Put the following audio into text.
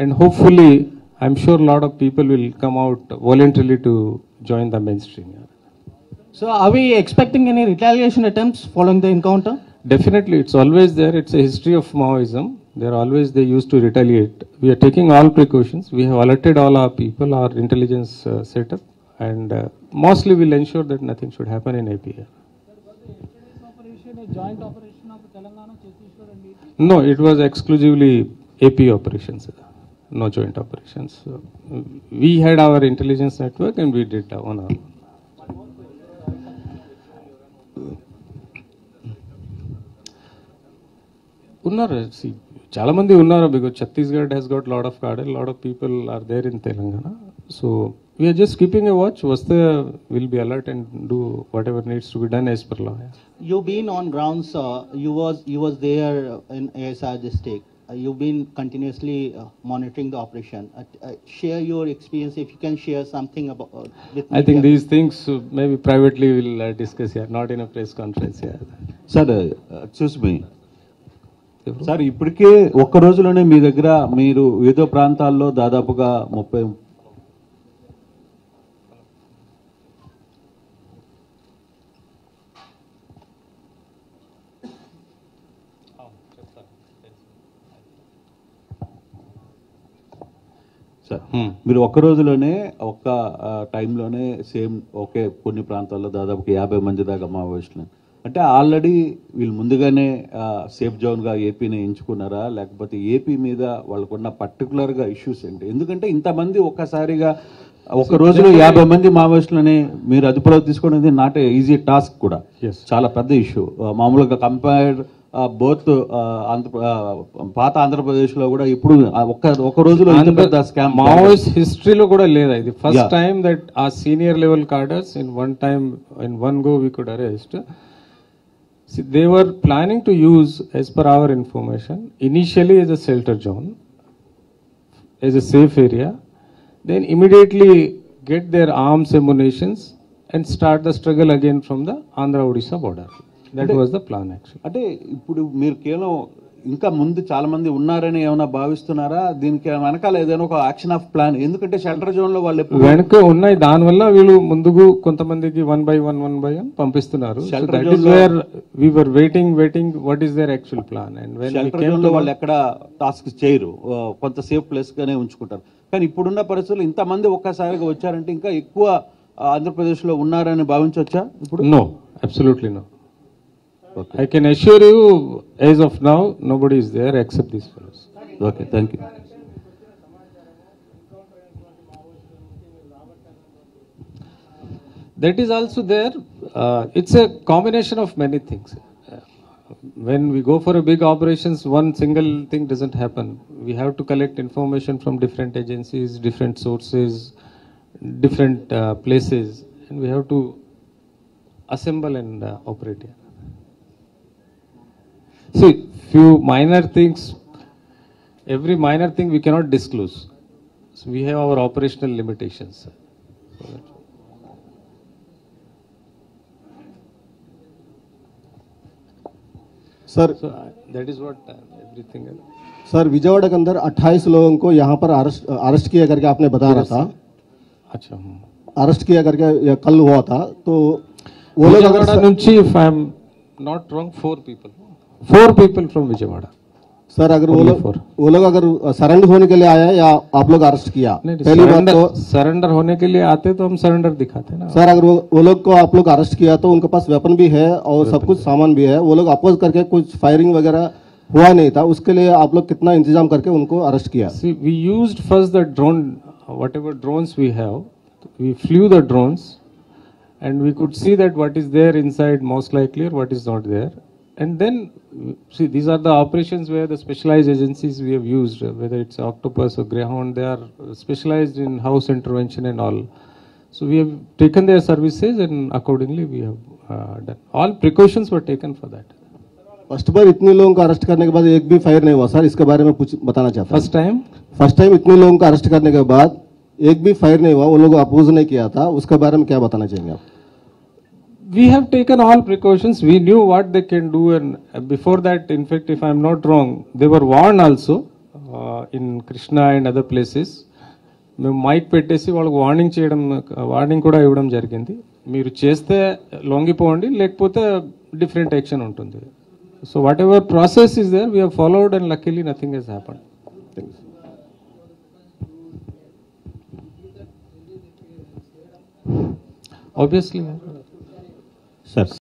and hopefully I'm sure a lot of people will come out voluntarily to join the mainstream. So are we expecting any retaliation attempts following the encounter? Definitely, it's always there. It's a history of Maoism. They used to retaliate. We are taking all precautions. We have alerted all our people, our intelligence setup, and mostly we'll ensure that nothing should happen in APR. Joint operation of Telangana, Chhattisgarh and AP? No, it was exclusively AP operations. No joint operations. So, we had our intelligence network and we did on our own. Unnara, see, చాలా మంది ఉన్నారు because Chhattisgarh has got a lot of cadre, a lot of people are there in Telangana. So we are just keeping a watch. We'll be alert and do whatever needs to be done as per law. You've been on grounds. You was there in ASR district. You've been continuously monitoring the operation. Share your experience if you can share something about. With I think these things maybe privately we'll discuss here, not in a press conference here. Sir, excuse me. Sir ఇప్పటికే ఒక్క రోజులోనే మీ దగ్గర మీరు వివిధ ప్రాంతాల్లో దాదాపుగా 30 sir మీరు ఒక్క రోజులోనే ఒక్క టైంలోనే సేమ్ ఒకే కొన్ని ప్రాంతాల్లో దాదాపు 50 మంది దాకా మావోయిస్టులు అంటే ఆల్రెడీ వీళ్ళు ముందుగానే సేఫ్ జోన్గా ఏపీని ఎంచుకున్నారా లేకపోతే ఏపీ మీద వాళ్ళకున్న పర్టికులర్గా ఇష్యూస్ ఏంటి ఎందుకంటే ఇంతమంది ఒక్కసారిగా ఒక రోజులో 50 మంది మావోయిస్టులని మీరు అదుపులోకి తీసుకునేది నాట్ ఈజీ టాస్క్ కూడా చాలా పెద్ద ఇష్యూ మామూలుగా కంపేర్డ్ బోత్ పాత ఆంధ్రప్రదేశ్లో కూడా ఇప్పుడు ఒక రోజులో మావోయిస్ట్ హిస్టరీలో కూడా లేదా ఇది ఫస్ట్ టైం దట్ ఆ senior level కార్డర్స్ in one go we could arrest. See, they were planning to use, as per our information, initially as a shelter zone, as a safe area, then immediately get their arms, ammunitions, and start the struggle again from the Andhra-Odisha border. That was the plan actually. అంటే ఇప్పుడు మీరు కేవలం ఇంకా ముందు చాలా మంది ఉన్నారని ఏమైనా భావిస్తున్నారా దీనికి వెనకాల ఏదైనా ఒక యాక్షన్ ఆఫ్ ప్లాన్ ఎందుకంటే షెల్టర్ జోన్ లో వాళ్ళు వెనక ఉన్నాయి దానివల్ల వీళ్ళు ముందుకు కొంతమందికి 1 by 1 పంపిస్తున్నారు. That is where we were waiting what is their actual plan and when shelter zone లో వాళ్ళు ఎక్కడ టాస్క్ చేయరు కొంత సేఫ్ ప్లేస్ గానే ఉంచుకుంటారు కానీ ఇప్పుడున్న పరిస్థితుల్లో ఇంతమంది ఒక్కసారిగా వచ్చారంటే ఇంకా ఎక్కువ ఆంధ్రప్రదేశ్ లో ఉన్నారని భావించవచ్చా ఇప్పుడు? No, absolutely no. Okay. I can assure you, as of now, nobody is there except these fellows. Okay, thank you. That is also there. It's a combination of many things. When we go for a big operations, one single thing doesn't happen. We have to collect information from different agencies, different sources, different places, and we have to assemble and operate here. See, few minor things, every minor thing we cannot disclose. So we have our operational limitations. Sir that is what everything is. Sir Vijayawada के अंदर 28 लोगों को यहाँ पर arrest किया करके आपने बता रहा था. अच्छा, अरेस्ट किया करके कल हुआ था तो वो लोग अगर if I am not wrong 4 people from Vijayawada. Sir अगर वो लोग अगर सरेंडर होने के लिए आया या आप लोग अरेस्ट किया? पहली बात तो सरेंडर होने के लिए आते तो हम सरेंडर दिखाते ना. सर अगर वो लोग को आप लोग अरेस्ट किया तो उनके पास वेपन भी है और सब कुछ सामान भी है, वो लोग अपोज करके कुछ फायरिंग वगैरह हुआ नहीं था, उसके लिए आप लोग कितना इंतजाम करके उनको अरेस्ट किया? See, we used first the drone, whatever drones we have, we flew the drones and we could see that what is there inside most likely or what is not there. And then, see, these are the operations where the specialized agencies we have used, whether it's Octopus or Greyhound, they are specialized in house intervention and all. So we have taken their services and accordingly we have done. All precautions were taken for that. First बार इतने लोगों को arrest करने के बाद एक भी fire नहीं हुआ सर, इसके बारे में कुछ बताना चाहता हूं. फर्स्ट टाइम इतने लोगों को अरेस्ट करने के बाद एक भी फायर नहीं हुआ, वो लोग अपोज नहीं किया था, उसके बारे में क्या बताना चाहेंगे आप? We have taken all precautions. We knew what they can do, and before that, in fact, if I am not wrong, they were warned also. In Krishna and other places మేము మైక్ పెట్టేసి వాళ్ళకి వార్నింగ్ కూడా ఇవ్వడం జరిగింది. మీరు చేస్తే లొంగిపోండి, లేకపోతే డిఫరెంట్ యాక్షన్ ఉంటుంది. So whatever process is there we have followed and luckily nothing has happened. Obviously. Sir.